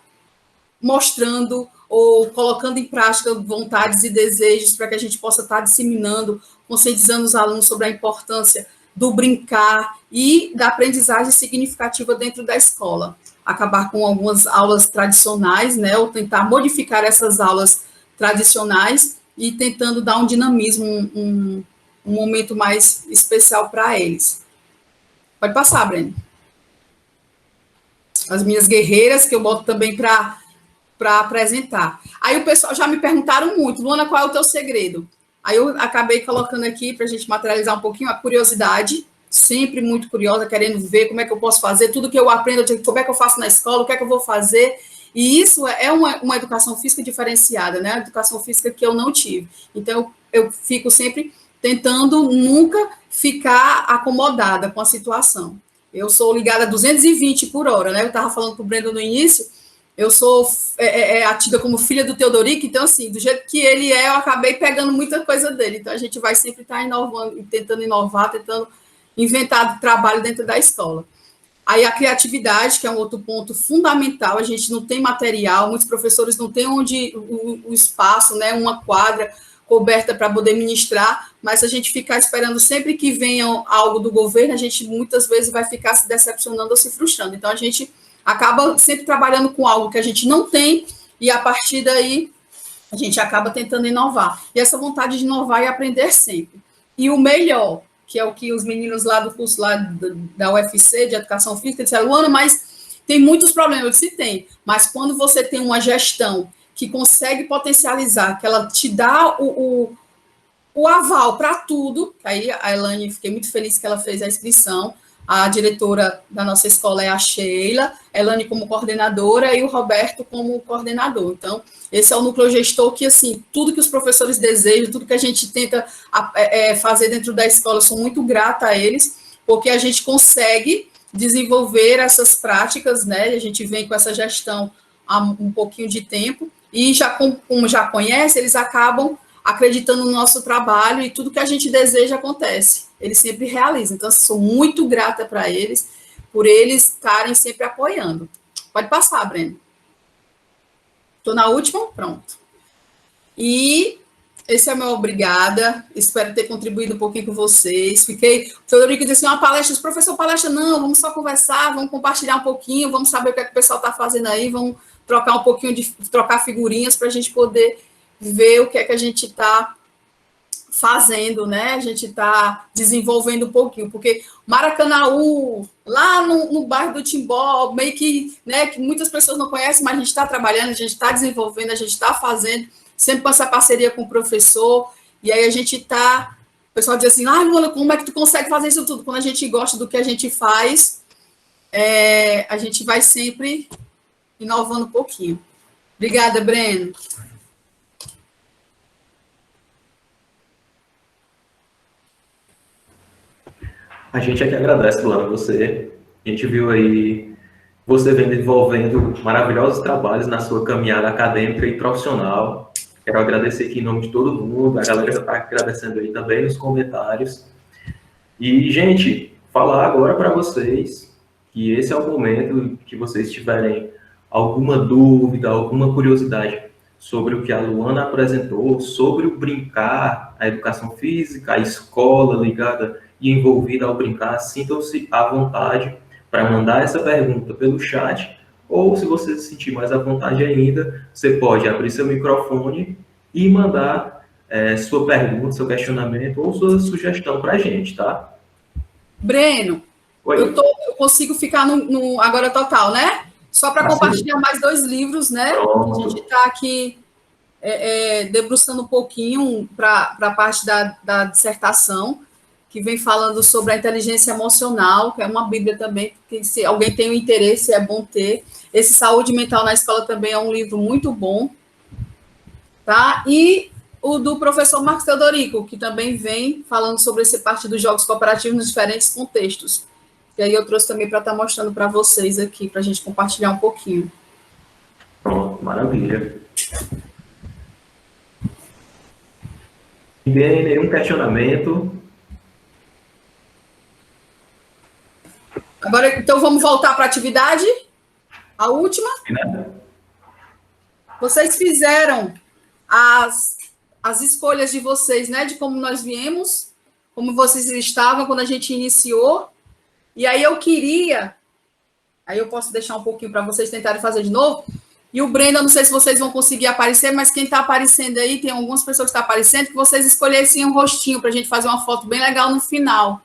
[SPEAKER 1] mostrando ou colocando em prática vontades e desejos para que a gente possa estar disseminando, conscientizando os alunos sobre a importância do brincar e da aprendizagem significativa dentro da escola. Acabar com algumas aulas tradicionais, né, ou tentar modificar essas aulas tradicionais e tentando dar um dinamismo, um momento mais especial para eles. Pode passar, Breno. As minhas guerreiras, que eu boto também para apresentar. Aí o pessoal já me perguntaram muito, Luana, qual é o teu segredo? Aí eu acabei colocando aqui, para a gente materializar um pouquinho, a curiosidade, sempre muito curiosa, querendo ver como é que eu posso fazer, tudo que eu aprendo, como é que eu faço na escola, o que é que eu vou fazer, e isso é uma educação física diferenciada, né? A educação física que eu não tive. Então, eu fico sempre tentando nunca ficar acomodada com a situação. Eu sou ligada a 220 por hora, né? Eu estava falando para o Breno no início, eu sou atida como filha do Teodorico, então, assim, do jeito que ele é, eu acabei pegando muita coisa dele. Então, a gente vai sempre estar inovando, tentando inovar, tentando inventar trabalho dentro da escola. Aí, a criatividade, que é um outro ponto fundamental, a gente não tem material, muitos professores não têm onde o espaço, né, uma quadra coberta para poder ministrar, mas se a gente ficar esperando sempre que venha algo do governo, a gente muitas vezes vai ficar se decepcionando ou se frustrando. Então, a gente acaba sempre trabalhando com algo que a gente não tem e, a partir daí, a gente acaba tentando inovar. E essa vontade de inovar e aprender sempre. E o melhor, que é o que os meninos lá do curso lá da UFC, de Educação Física, disseram, Luana, mas tem muitos problemas. Eu disse, tem. Mas quando você tem uma gestão que consegue potencializar, que ela te dá o aval para tudo, aí a Elaine, fiquei muito feliz que ela fez a inscrição, a diretora da nossa escola é a Sheila, a Elane como coordenadora e o Roberto como coordenador. Então, esse é o núcleo gestor que, assim, tudo que os professores desejam, tudo que a gente tenta fazer dentro da escola, eu sou muito grata a eles, porque a gente consegue desenvolver essas práticas, né? A gente vem com essa gestão há um pouquinho de tempo, e já como já conhece, eles acabam acreditando no nosso trabalho e tudo que a gente deseja acontece. Eles sempre realizam. Então, sou muito grata para eles, por eles estarem sempre apoiando. Pode passar, Breno. Estou na última? Pronto. E esse é o meu obrigada. Espero ter contribuído um pouquinho com vocês. O Teodorico disse assim, uma palestra, professor, palestra, não, vamos só conversar, vamos compartilhar um pouquinho, vamos saber o que é que o pessoal está fazendo aí, vamos trocar um pouquinho, trocar figurinhas para a gente poder ver o que é que a gente está fazendo, né? A gente está desenvolvendo um pouquinho, porque Maracanaú, lá no bairro do Timbó, meio que, né, que muitas pessoas não conhecem, mas a gente está trabalhando, a gente está desenvolvendo, a gente está fazendo, sempre com essa parceria com o professor, e aí a gente está, o pessoal diz assim, Luana, como é que tu consegue fazer isso tudo? Quando a gente gosta do que a gente faz, a gente vai sempre inovando um pouquinho. Obrigada, Breno.
[SPEAKER 2] A gente é que agradece, Luana, você. A gente viu aí você vem desenvolvendo maravilhosos trabalhos na sua caminhada acadêmica e profissional. Quero agradecer aqui em nome de todo mundo. A galera já está agradecendo aí também nos comentários. E, gente, falar agora para vocês que esse é o momento que vocês tiverem alguma dúvida, alguma curiosidade sobre o que a Luana apresentou, sobre o brincar, a educação física, a escola ligada e envolvida ao brincar, sintam-se à vontade para mandar essa pergunta pelo chat, ou se você se sentir mais à vontade ainda, você pode abrir seu microfone e mandar sua pergunta, seu questionamento ou sua sugestão para a gente, tá?
[SPEAKER 1] Breno, eu consigo ficar no Agora Total, né? Só para compartilhar mais 2 livros, né? Pronto. A gente está aqui debruçando um pouquinho para a parte da dissertação, que vem falando sobre a inteligência emocional, que é uma bíblia também, que se alguém tem um interesse, é bom ter. Esse Saúde Mental na Escola também é um livro muito bom, tá? E o do professor Marcos Teodorico, que também vem falando sobre essa parte dos jogos cooperativos nos diferentes contextos. E aí eu trouxe também para estar mostrando para vocês aqui, para a gente compartilhar um pouquinho.
[SPEAKER 2] Pronto, maravilha. Não tem nenhum questionamento.
[SPEAKER 1] Agora, então, vamos voltar para a atividade? A última? Vocês fizeram as escolhas de vocês, né? De como nós viemos, como vocês estavam quando a gente iniciou. E aí eu queria... Aí eu posso deixar um pouquinho para vocês tentarem fazer de novo. E o Breno, não sei se vocês vão conseguir aparecer, mas quem está aparecendo aí, tem algumas pessoas que estão aparecendo, que vocês escolhessem um rostinho para a gente fazer uma foto bem legal no final.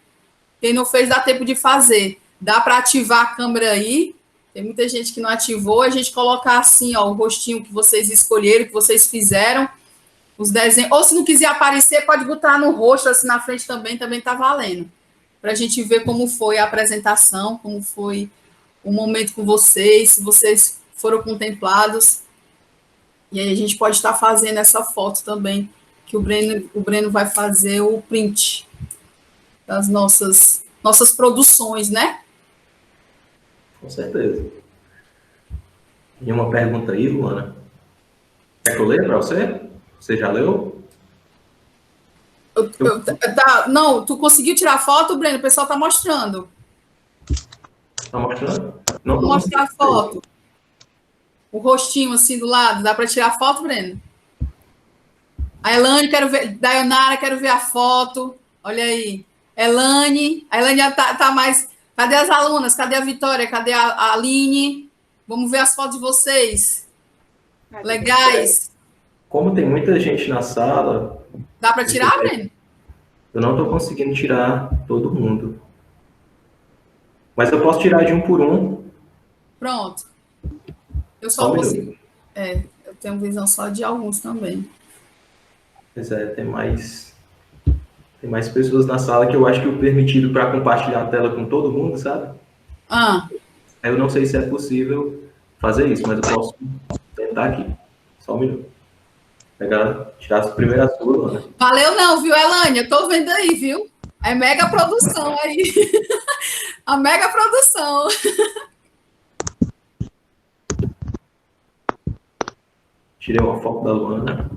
[SPEAKER 1] Quem não fez, dá tempo de fazer. Dá para ativar a câmera aí. Tem muita gente que não ativou. A gente colocar assim, ó, o rostinho que vocês escolheram, que vocês fizeram, os desenhos. Ou se não quiser aparecer, pode botar no rosto, assim na frente também está valendo. Para a gente ver como foi a apresentação, como foi o momento com vocês, se vocês foram contemplados. E aí a gente pode estar fazendo essa foto também, que o Breno vai fazer o print das nossas produções, né?
[SPEAKER 2] Com certeza. Tem uma pergunta aí, Luana. Quer que eu leia para você? Você já leu?
[SPEAKER 1] Não, tu conseguiu tirar a foto, Breno? O pessoal está mostrando.
[SPEAKER 2] Está mostrando? Não
[SPEAKER 1] vou mostrar a foto. O rostinho assim do lado. Dá para tirar a foto, Breno? A Elane, quero ver. Daionara, quero ver a foto. Olha aí. Elane. A Elane já tá mais... Cadê as alunas? Cadê a Vitória? Cadê a Aline? Vamos ver as fotos de vocês. Legais.
[SPEAKER 2] Como tem muita gente na sala...
[SPEAKER 1] Dá para tirar, Breno?
[SPEAKER 2] Eu não estou conseguindo tirar todo mundo. Mas eu posso tirar de um por um.
[SPEAKER 1] Pronto. Eu só consigo. Eu tenho visão só de alguns também.
[SPEAKER 2] Pois é, tem mais pessoas na sala que eu acho que o permitido para compartilhar a tela com todo mundo, sabe? Eu não sei se é possível fazer isso, mas eu posso tentar aqui. Só um minuto. Tirar as primeiras suas, né?
[SPEAKER 1] Valeu não, viu, Elane? Eu tô vendo aí, viu? É mega produção aí. A mega produção.
[SPEAKER 2] Tirei uma foto da Luana.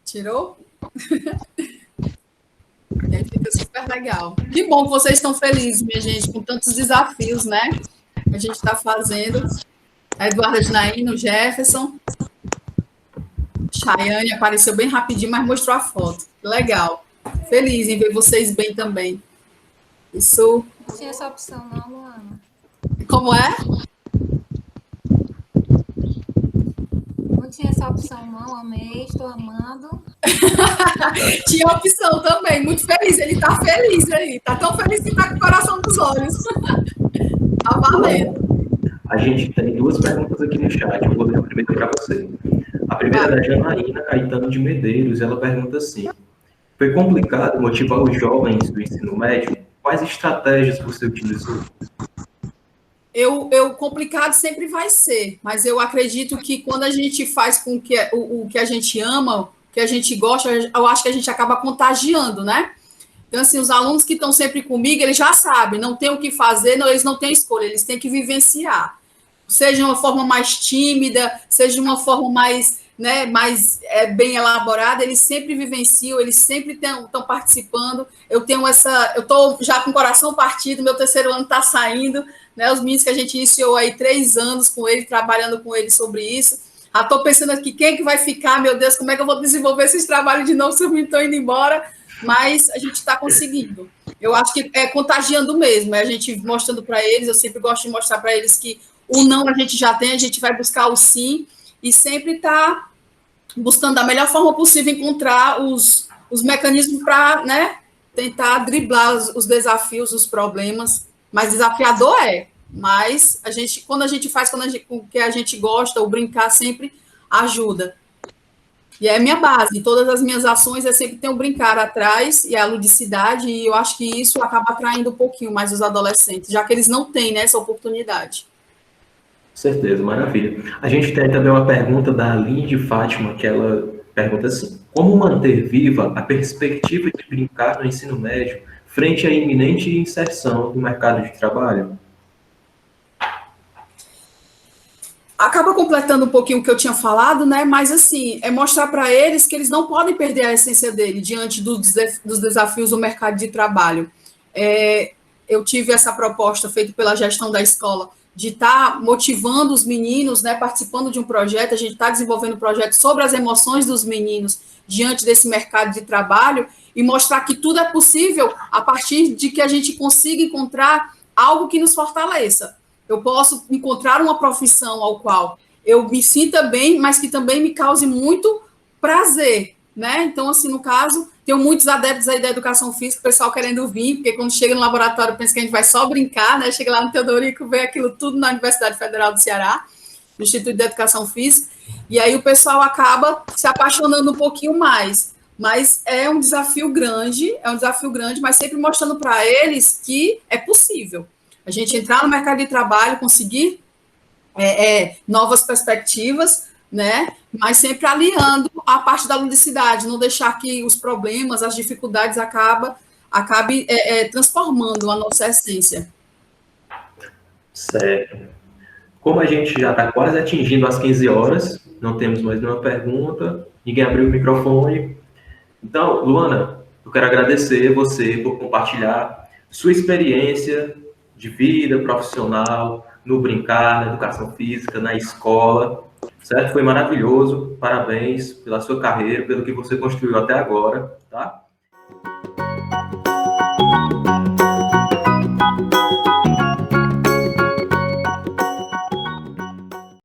[SPEAKER 1] Tirou? Aí fica super legal. Que bom que vocês estão felizes, minha gente, com tantos desafios, né? Que a gente está fazendo. A Eduarda Dinaíno, o Jefferson. Chayane apareceu bem rapidinho, mas mostrou a foto. Legal. Feliz em ver vocês bem também. Isso...
[SPEAKER 3] Não tinha essa opção não, Luana.
[SPEAKER 1] Como é?
[SPEAKER 3] Não tinha essa opção não, amei, estou amando.
[SPEAKER 1] Tinha opção também, muito feliz. Ele tá feliz aí. Tá tão feliz que tá com o coração dos olhos. Tá valendo.
[SPEAKER 2] A gente tem duas perguntas aqui no chat. Eu vou ler a primeira para você. A primeira é da Janaína Caetano de Medeiros. Ela pergunta assim: foi complicado motivar os jovens do ensino médio? Quais estratégias você utilizou?
[SPEAKER 1] Complicado sempre vai ser, mas eu acredito que quando a gente faz com que o que a gente ama, o que a gente gosta, eu acho que a gente acaba contagiando, né? Então, assim, os alunos que estão sempre comigo, eles já sabem, não tem o que fazer, não, eles não têm escolha, eles têm que vivenciar. Seja de uma forma mais tímida, seja de uma forma mais, né, bem elaborada, eles sempre vivenciam, eles sempre estão participando. Eu estou já com o coração partido, meu terceiro ano está saindo, né, os meninos que a gente iniciou aí 3 anos com ele, trabalhando com ele sobre isso. Já estou pensando aqui, quem é que vai ficar, meu Deus, como é que eu vou desenvolver esses trabalhos de novo se eu estou indo embora? Mas a gente está conseguindo. Eu acho que é contagiando mesmo, é a gente mostrando para eles, eu sempre gosto de mostrar para eles que o não a gente já tem, a gente vai buscar o sim, e sempre está buscando da melhor forma possível encontrar os mecanismos para, né, tentar driblar os desafios, os problemas. Mas desafiador mas quando a gente faz o que a gente gosta, o brincar sempre ajuda. E é a minha base, todas as minhas ações sempre tem o brincar atrás e a ludicidade, e eu acho que isso acaba atraindo um pouquinho mais os adolescentes, já que eles não têm, né, essa oportunidade.
[SPEAKER 2] Certeza, maravilha. A gente tem também uma pergunta da Aline de Fátima, que ela pergunta assim: Como manter viva a perspectiva de brincar no ensino médio frente à iminente inserção no mercado de trabalho?
[SPEAKER 1] Acaba completando um pouquinho o que eu tinha falado, né? Mas, assim, é mostrar para eles que eles não podem perder a essência dele diante dos desafios do mercado de trabalho. Eu tive essa proposta feita pela gestão da escola de estar motivando os meninos, né, participando de um projeto. A gente está desenvolvendo um projeto sobre as emoções dos meninos diante desse mercado de trabalho e mostrar que tudo é possível a partir de que a gente consiga encontrar algo que nos fortaleça. Eu posso encontrar uma profissão ao qual eu me sinta bem, mas que também me cause muito prazer, né? Então, assim, no caso, tenho muitos adeptos aí da educação física, o pessoal querendo vir, porque quando chega no laboratório pensa que a gente vai só brincar, né? Chega lá no Teodorico, vê aquilo tudo na Universidade Federal do Ceará, no Instituto de Educação Física, e aí o pessoal acaba se apaixonando um pouquinho mais. Mas é um desafio grande, mas sempre mostrando para eles que é possível a gente entrar no mercado de trabalho, conseguir novas perspectivas, né? Mas sempre aliando a parte da ludicidade, não deixar que os problemas, as dificuldades acabe transformando a nossa essência.
[SPEAKER 2] Certo. Como a gente já está quase atingindo as 15 horas, não temos mais nenhuma pergunta, ninguém abriu o microfone. Então, Luana, eu quero agradecer você por compartilhar sua experiência de vida profissional, no brincar, na educação física, na escola, certo? Foi maravilhoso, parabéns pela sua carreira, pelo que você construiu até agora, tá?